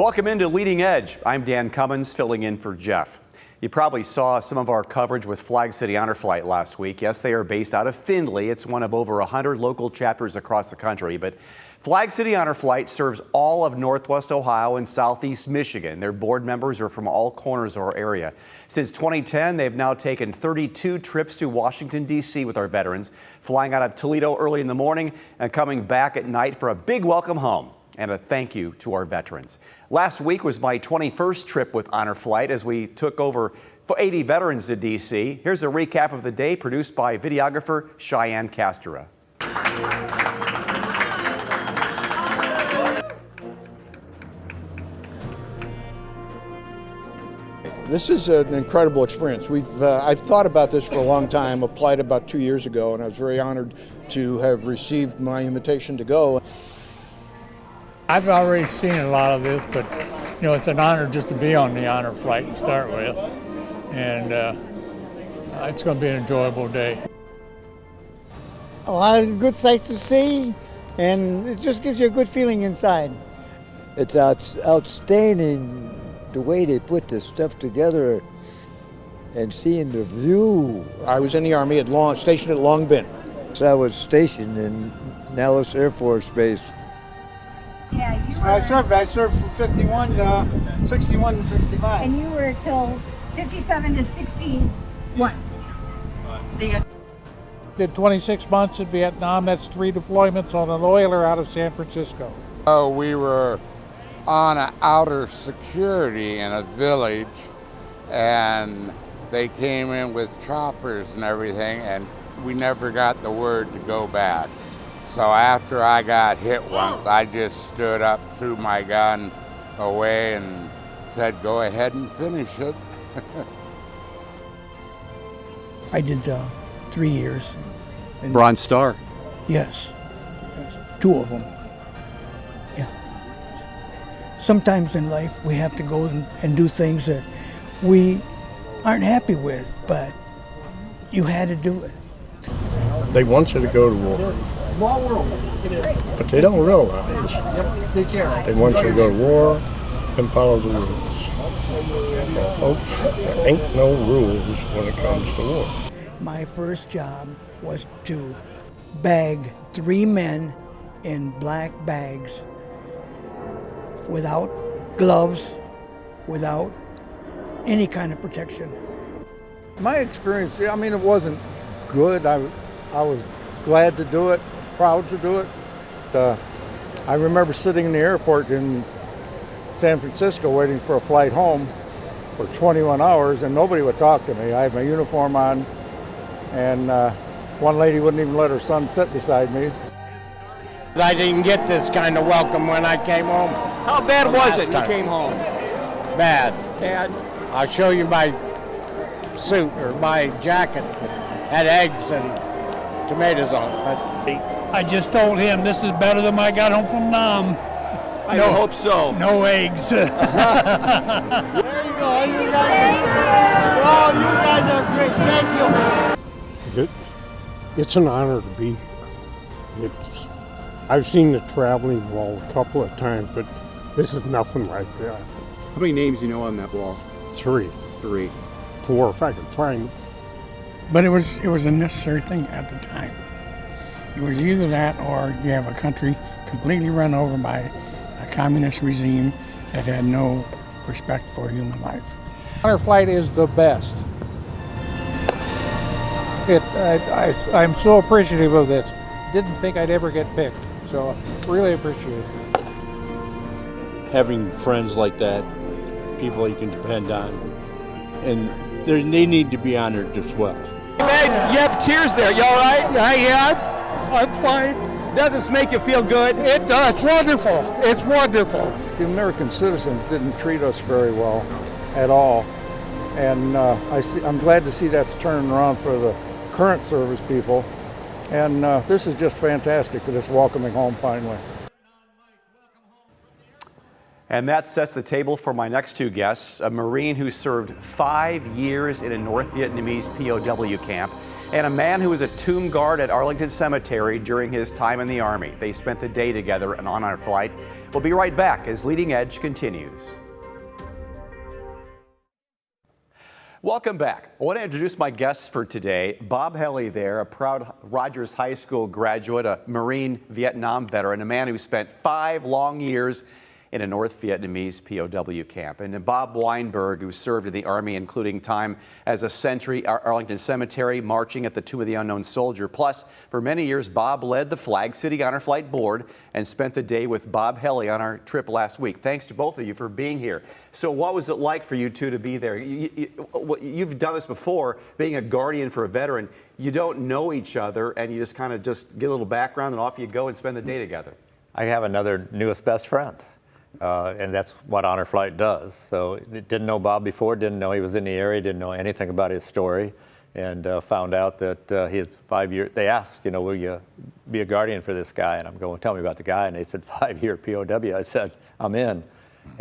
Welcome into Leading Edge. I'm Dan Cummins, filling in for Jeff. You probably saw some of our coverage with Flag City Honor Flight last week. Yes, they are based out of Findlay. It's one of over 100 local chapters across the country. But Flag City Honor Flight serves all of Northwest Ohio and Southeast Michigan. Their board members are from all corners of our area. Since 2010, they've now taken 32 trips to Washington, D.C. with our veterans, flying out of Toledo early in the morning and coming back at night for a big welcome home and a thank you to our veterans. Last week was my 21st trip with Honor Flight as we took over 80 veterans to D.C. Here's a recap of the day produced by videographer Cheyenne Castora. This is an incredible experience. I've thought about this for a long time, applied about 2 years ago, and I was very honored to have received my invitation to go. I've already seen a lot of this, but you know, it's an honor just to be on the honor flight to start with, and it's going to be an enjoyable day. A lot of good sights to see, and it just gives you a good feeling inside. It's outstanding the way they put this stuff together and seeing the view. I was in the Army stationed at Long Binh. So I was stationed in Nellis Air Force Base. Yeah, I served from 51 to 61 to 65. And you were till 57 to 61. Did 26 months in Vietnam. That's 3 deployments on an oiler out of San Francisco. Oh, we were on an outer security in a village, and they came in with choppers and everything, and we never got the word to go back. So after I got hit once, I just stood up, threw my gun away, and said, go ahead and finish it. I did 3 years. Bronze Star. Yes, 2 of them. Yeah. Sometimes in life we have to go and do things that we aren't happy with, but you had to do it. They want you to go to war, but they don't realize they want you to go to war and follow the rules. Well, folks, there ain't no rules when it comes to war. My first job was to bag 3 men in black bags without gloves, without any kind of protection. My experience, I mean, it wasn't good. I was glad to do it, proud to do it. I remember sitting in the airport in San Francisco waiting for a flight home for 21 hours, and nobody would talk to me. I had my uniform on, and one lady wouldn't even let her son sit beside me. I didn't get this kind of welcome when I came home. How bad was it when you came home? Bad. Bad? I'll show you my suit or my jacket. Had eggs and tomatoes on it. I just told him this is better than I got home from Nam. I hope so. No eggs. There you go. You guys are great. Thank you. It's an honor to be here. I've seen the traveling wall a couple of times, but this is nothing like that. How many names do you know on that wall? 3. 4 if I can find them. But it was a necessary thing at the time. It was either that or you have a country completely run over by a communist regime that had no respect for human life. Honor Flight is the best. I'm so appreciative of this. Didn't think I'd ever get picked, so really appreciate it. Having friends like that, people you can depend on, and they need to be honored as well. You have tears there. You all right? Yeah, I'm fine. Does this make you feel good? It does. It's wonderful. It's wonderful. The American citizens didn't treat us very well at all, and I'm glad to see that's turning around for the current service people, and this is just fantastic for this welcoming home finally. And that sets the table for my next 2 guests, a Marine who served 5 years in a North Vietnamese POW camp, and a man who was a tomb guard at Arlington Cemetery during his time in the Army. They spent the day together on Honor Flight. We'll be right back as Leading Edge continues. Welcome back. I want to introduce my guests for today. Bob Helle there, a proud Rogers High School graduate, a Marine Vietnam veteran, a man who spent 5 long years in a North Vietnamese POW camp. And Bob Weinberg, who served in the Army, including time as a sentry at Arlington Cemetery, marching at the Tomb of the Unknown Soldier. Plus, for many years, Bob led the Flag City Honor Flight Board and spent the day with Bob Helle on our trip last week. Thanks to both of you for being here. So what was it like for you two to be there? You've done this before, being a guardian for a veteran. You don't know each other, and you just kind of just get a little background, and off you go and spend the day together. I have another newest best friend. And that's what Honor Flight does. So didn't know Bob before, didn't know he was in the area, didn't know anything about his story, and found out that he has 5 years. They asked, will you be a guardian for this guy? And I'm going, tell me about the guy. And they said, 5-year POW. I said, I'm in.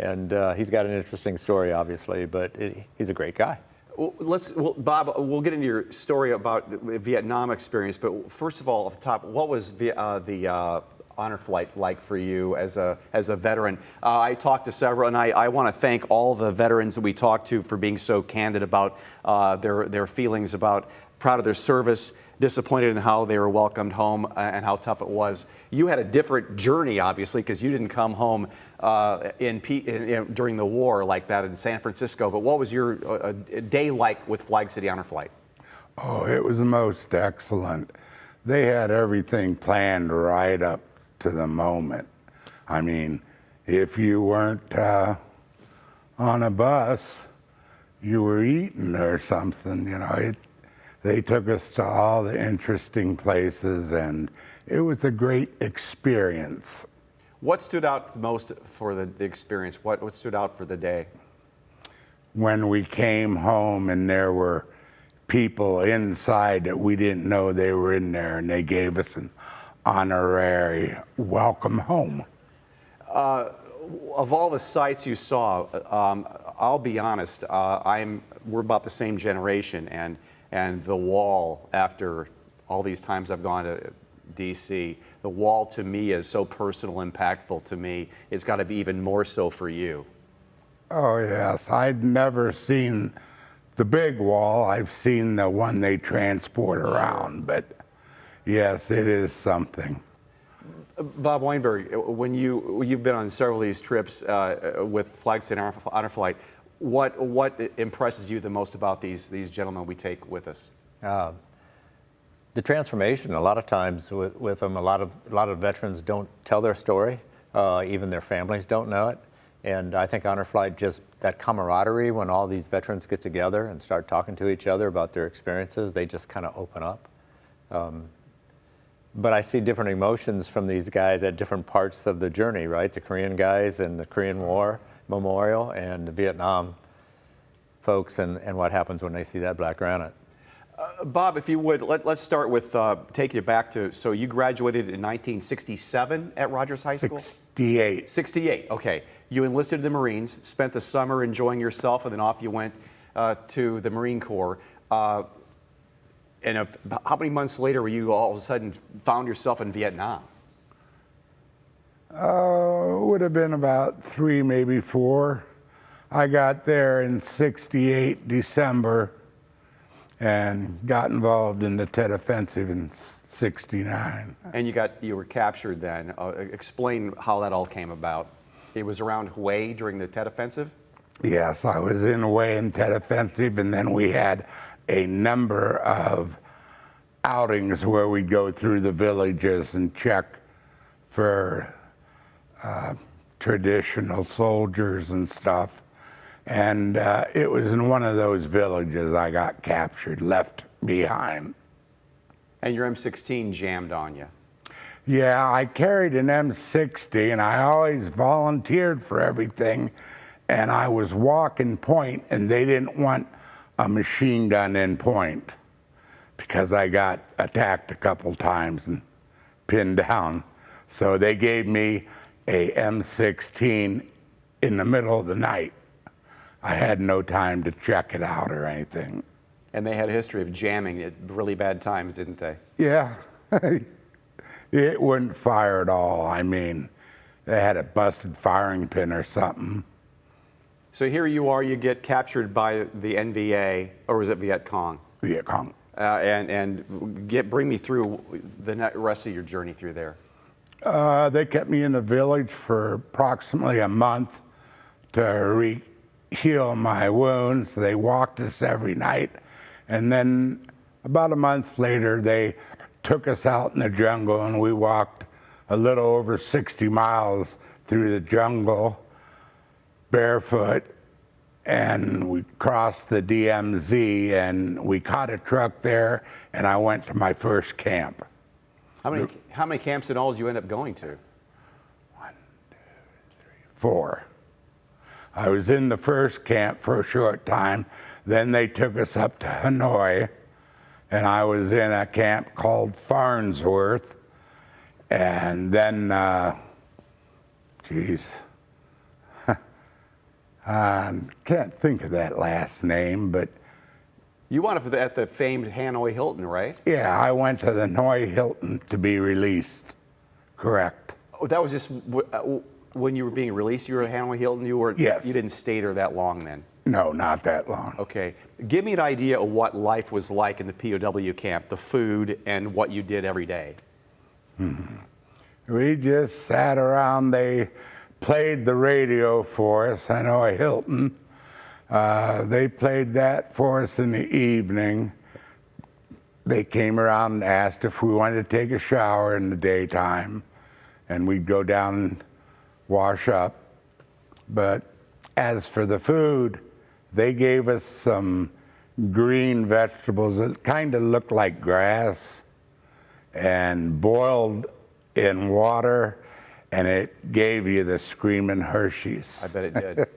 And he's got an interesting story, obviously, but he's a great guy. Well, Bob, we'll get into your story about the Vietnam experience, but first of all, off the top, what was the Honor Flight like for you as a veteran? I talked to several, and I want to thank all the veterans that we talked to for being so candid about their feelings about proud of their service, disappointed in how they were welcomed home and how tough it was. You had a different journey, obviously, because you didn't come home during the war like that in San Francisco. But what was your day like with Flag City Honor Flight? Oh, it was most excellent. They had everything planned right up to the moment. I mean, if you weren't on a bus, you were eating or something, They took us to all the interesting places, and it was a great experience. What stood out most for the experience? What stood out for the day? When we came home and there were people inside that we didn't know they were in there, and they gave us an honorary welcome home. Of all the sights you saw, I'll be honest, we're about the same generation, and the wall, after all these times I've gone to DC, the wall to me is so personal, impactful to me. It's got to be even more so for you. Oh yes, I'd never seen the big wall. I've seen the one they transport around, but yes, it is something. Bob Weinberg, when you've been on several of these trips with Flag City Honor Flight, what impresses you the most about these gentlemen we take with us? The transformation. A lot of times with them, a lot of veterans don't tell their story. Even their families don't know it. And I think Honor Flight, just that camaraderie when all these veterans get together and start talking to each other about their experiences, they just kind of open up. But I see different emotions from these guys at different parts of the journey, right? The Korean guys and the Korean War Memorial, and the Vietnam folks, and what happens when they see that black granite. Bob, if you would, let's start with take you back to, so you graduated in 1967 at Rogers High School? 68. 68, okay. You enlisted in the Marines, spent the summer enjoying yourself, and then off you went to the Marine Corps. And how many months later were you all of a sudden found yourself in Vietnam? Would have been about 3, maybe 4. I got there in 68 December and got involved in the Tet Offensive in 69. And you were captured then. Explain how that all came about. It was around Hue during the Tet Offensive? Yes, I was in Hue and Tet Offensive, and then we had a number of outings where we'd go through the villages and check for traditional soldiers and stuff. And it was in one of those villages I got captured, left behind. And your M16 jammed on you. Yeah, I carried an M60, and I always volunteered for everything. And I was walking point, and they didn't want a machine gun in point because I got attacked a couple times and pinned down. So they gave me a M16 in the middle of the night. I had no time to check it out or anything. And they had a history of jamming at really bad times, didn't they? Yeah, it wouldn't fire at all. I mean, they had a busted firing pin or something. So here you are, you get captured by the NVA, or was it Viet Cong? Viet Cong. Bring me through the rest of your journey through there. They kept me in the village for approximately a month to heal my wounds. They walked us every night. And then about a month later, they took us out in the jungle, and we walked a little over 60 miles through the jungle barefoot, and we crossed the DMZ, and we caught a truck there, and I went to my first camp. How many camps in all did you end up going to? 1, 2, 3, 4. I was in the first camp for a short time. Then they took us up to Hanoi, and I was in a camp called Farnsworth. And then, I can't think of that last name, but... You wound up at the famed Hanoi Hilton, right? Yeah, I went to the Hanoi Hilton to be released. Correct. Oh, that was just when you were being released, you were at Hanoi Hilton? Yes. You didn't stay there that long then? No, not that long. Okay. Give me an idea of what life was like in the POW camp, the food, and what you did every day. We just sat around. They played the radio for us, Hanoi Hilton. They played that for us in the evening. They came around and asked if we wanted to take a shower in the daytime, and we'd go down and wash up. But as for the food, they gave us some green vegetables that kind of looked like grass and boiled in water, and it gave you the screaming Hershey's. I bet it did.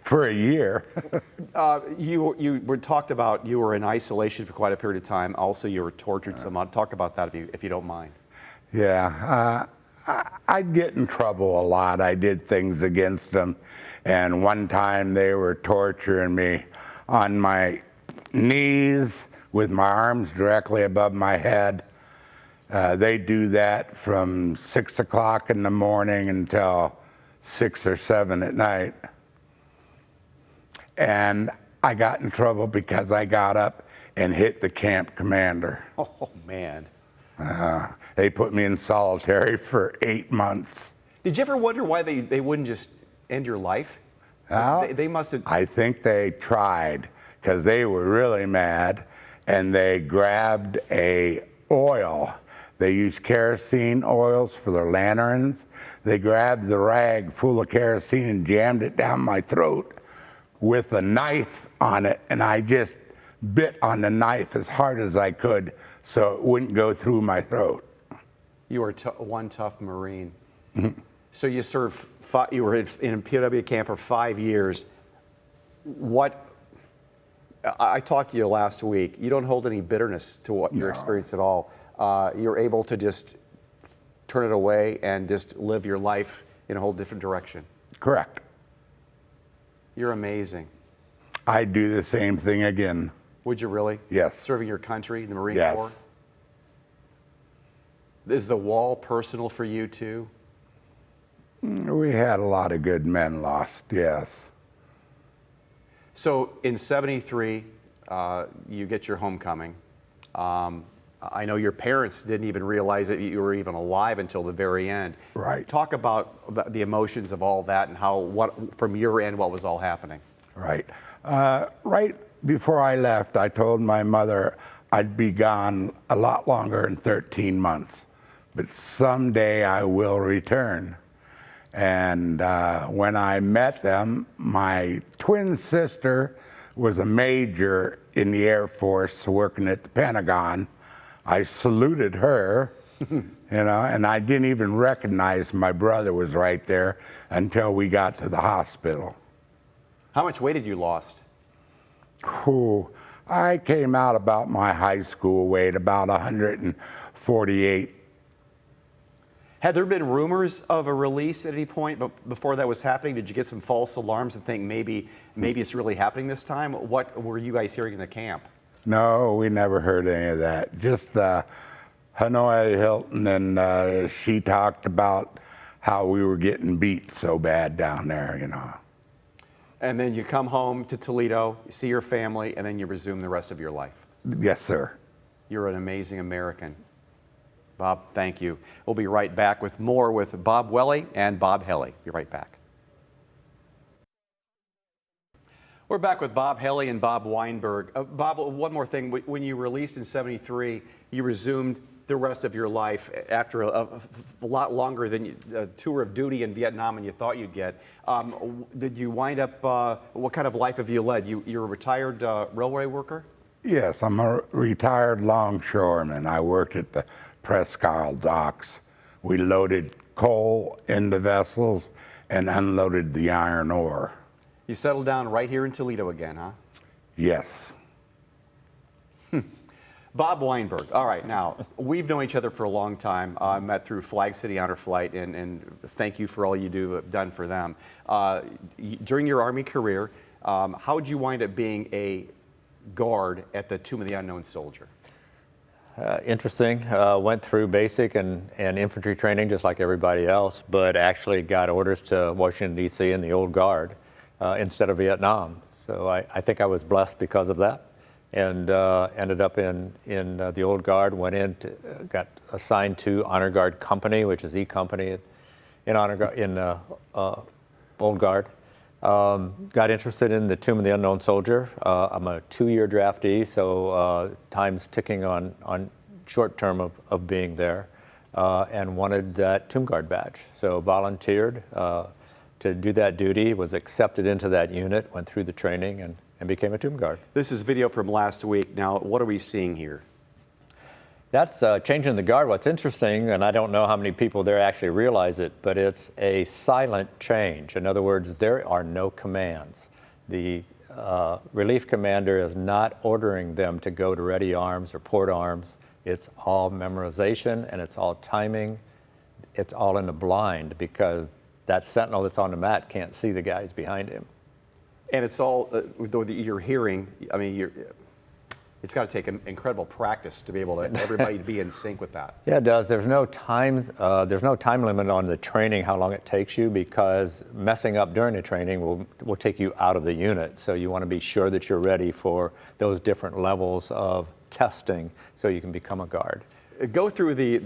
For a year. You were talked about you were in isolation for quite a period of time. Also, you were tortured somewhat. Talk about that if you don't mind. Yeah, I'd get in trouble a lot. I did things against them. And one time they were torturing me on my knees with my arms directly above my head. They do that from 6 o'clock in the morning until 6 or 7 at night. And I got in trouble because I got up and hit the camp commander. Oh, man. They put me in solitary for 8 months. Did you ever wonder why they wouldn't just end your life? They must have. I think they tried because they were really mad, and they grabbed a oil. They used kerosene oils for their lanterns. They grabbed the rag full of kerosene and jammed it down my throat with a knife on it, and I just bit on the knife as hard as I could so it wouldn't go through my throat. You were one tough Marine. Mm-hmm. So you served. You were in a POW camp for 5 years. I talked to you last week. You don't hold any bitterness to what your experience at all. You're able to just turn it away and just live your life in a whole different direction. Correct. You're amazing. I'd do the same thing again. Would you really? Yes. Serving your country in the Marine Corps? Yes. Is the wall personal for you too? We had a lot of good men lost, yes. So in '73, you get your homecoming. I know your parents didn't even realize that you were even alive until the very end. Right. Talk about the emotions of all that and from your end, what was all happening. Right. Right before I left, I told my mother I'd be gone a lot longer than 13 months, but someday I will return. And when I met them, my twin sister was a major in the Air Force working at the Pentagon. I saluted her, and I didn't even recognize my brother was right there until we got to the hospital. How much weight had you lost? I came out about my high school weight, about 148. Had there been rumors of a release at any point before that was happening? Did you get some false alarms and think maybe it's really happening this time? What were you guys hearing in the camp? No, we never heard any of that. Just Hanoi Hilton, and she talked about how we were getting beat so bad down there, you know. And then you come home to Toledo, you see your family, and then you resume the rest of your life. Yes, sir. You're an amazing American. Bob, thank you. We'll be right back with more with Bob Welle and Bob Helle. Be right back. We're back with Bob Helle and Bob Weinberg. Bob, one more thing. When you released in '73, you resumed the rest of your life after a lot longer than a tour of duty in Vietnam and you thought you'd get. Did you wind up, what kind of life have you led? You're a retired railway worker? Yes, I'm a retired longshoreman. I worked at the Presque Isle docks. We loaded coal into vessels and unloaded the iron ore. You settled down right here in Toledo again, huh? Yes. Bob Weinberg. All right, now, we've known each other for a long time. I met through Flag City Honor Flight, and thank you for all you have done for them. During your Army career, how did you wind up being a guard at the Tomb of the Unknown Soldier? Interesting. Went through basic and infantry training just like everybody else, but actually got orders to Washington, D.C. in the old guard instead of Vietnam. So I think I was blessed because of that. And ended up in the old guard, went in, got assigned to Honor Guard Company, which is E Company in Honor Guard, in old guard. Got interested in the Tomb of the Unknown Soldier. I'm a 2-year draftee, so time's ticking on short term of being there, and wanted that Tomb Guard badge. So volunteered to do that duty, was accepted into that unit, went through the training, and became a Tomb Guard. This is video from last week. Now, what are we seeing here? That's changing the guard. What's interesting, and I don't know how many people there actually realize it, but it's a silent change. In other words, there are no commands. The relief commander is not ordering them to go to ready arms or port arms. It's all memorization and it's all timing. It's all in the blind because that sentinel that's on the mat can't see the guys behind him. And it's all, though you're hearing, I mean, it's got to take an incredible practice to be able to, everybody to be in sync with that. Yeah, it does. There's no time limit on the training, how long it takes you, because messing up during the training will take you out of the unit. So you want to be sure that you're ready for those different levels of testing so you can become a guard. Go through they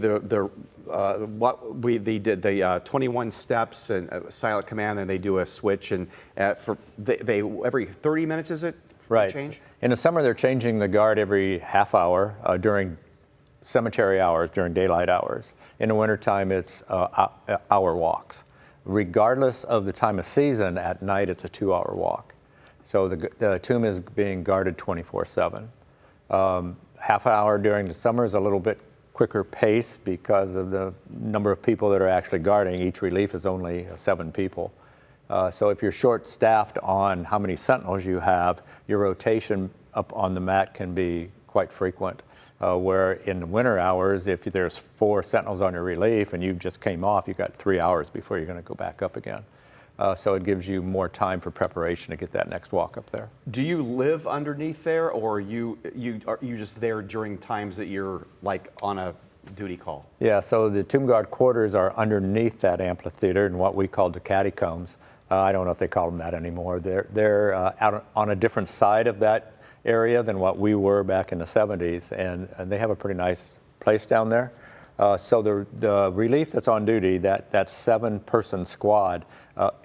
did the 21 steps and silent command, and they do a switch, and they every 30 minutes, is it? Right. Change? In the summer, they're changing the guard every half hour during cemetery hours, during daylight hours. In the wintertime, it's hour walks. Regardless of the time of season, at night it's a 2-hour walk. So the tomb is being guarded 24/7. Half hour during the summer is a little bit quicker pace because of the number of people that are actually guarding. Each relief is only 7 people. So if you're short-staffed on how many sentinels you have, your rotation up on the mat can be quite frequent. Where in the winter hours, if there's 4 sentinels on your relief and you just came off, you've got 3 hours before you're going to go back up again. So it gives you more time for preparation to get that next walk up there. Do you live underneath there, or are you just there during times that you're like on a duty call? Yeah, so the Tomb Guard quarters are underneath that amphitheater in what we call the catacombs. I don't know if they call them that anymore. They're out on a different side of that area than what we were back in the 70s, and they have a pretty nice place down there. So the relief that's on duty, that 7-person squad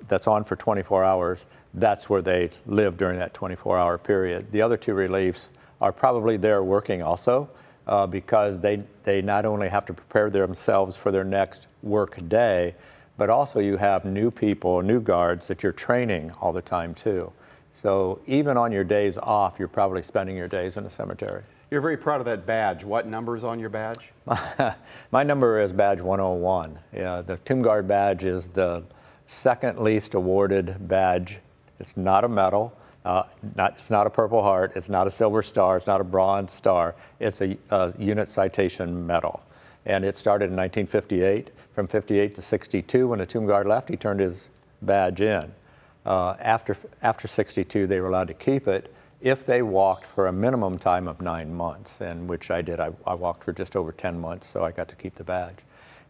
that's on for 24 hours, that's where they live during that 24-hour period. The other 2 reliefs are probably there working also because they not only have to prepare themselves for their next work day, but also you have new people, new guards that you're training all the time too. So even on your days off, you're probably spending your days in the cemetery. You're very proud of that badge. What number is on your badge? My number is badge 101. Yeah, the Tomb Guard badge is the second least awarded badge. It's not a medal. It's not a Purple Heart. It's not a Silver Star. It's not a Bronze Star. It's a unit citation medal. And it started in 1958. From 58 to 62, when the Tomb Guard left, he turned his badge in. After 62, they were allowed to keep it if they walked for a minimum time of 9 months, and which I did. I walked for just over 10 months, so I got to keep the badge.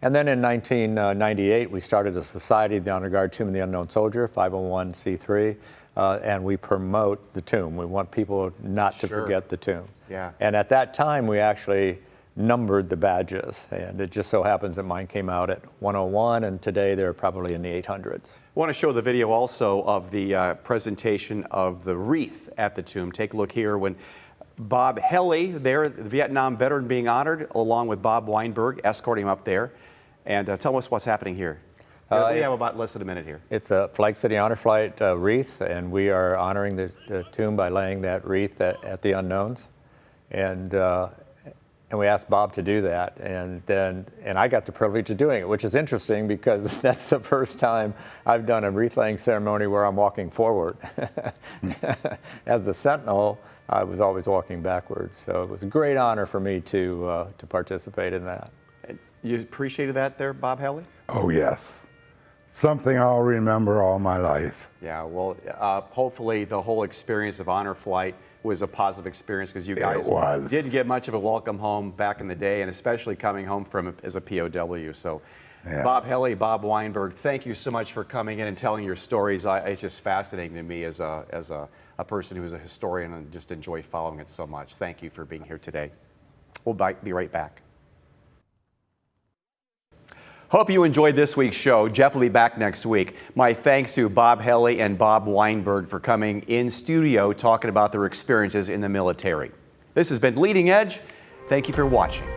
And then in 1998, we started a society, the Honor Guard Tomb of the Unknown Soldier, 501c3, and we promote the tomb. We want people not to forget the tomb. Yeah. And at that time, we actually numbered the badges, and it just so happens that mine came out at 101, and today they're probably in the 800s. I want to show the video also of the presentation of the wreath at the tomb. Take a look here when Bob Helle, there, the Vietnam veteran being honored, along with Bob Weinberg, escorting him up there. And tell us what's happening here. We have about less than a minute here. It's a Flag City Honor Flight wreath, and we are honoring the tomb by laying that wreath at the unknowns. And we asked Bob to do that, and I got the privilege of doing it, which is interesting because that's the first time I've done a wreath laying ceremony where I'm walking forward. As the sentinel, I was always walking backwards, so it was a great honor for me to participate in that. You appreciated that there, Bob Helle? Oh, yes. Something I'll remember all my life. Yeah, well, hopefully the whole experience of Honor Flight was a positive experience because you guys didn't get much of a welcome home back in the day, and especially coming home from as a POW. So, yeah. Bob Helle, Bob Weinberg, thank you so much for coming in and telling your stories. It's just fascinating to me as a person who's a historian and just enjoy following it so much. Thank you for being here today. We'll be right back. Hope you enjoyed this week's show. Jeff will be back next week. My thanks to Bob Helle and Bob Weinberg for coming in studio talking about their experiences in the military. This has been Leading Edge. Thank you for watching.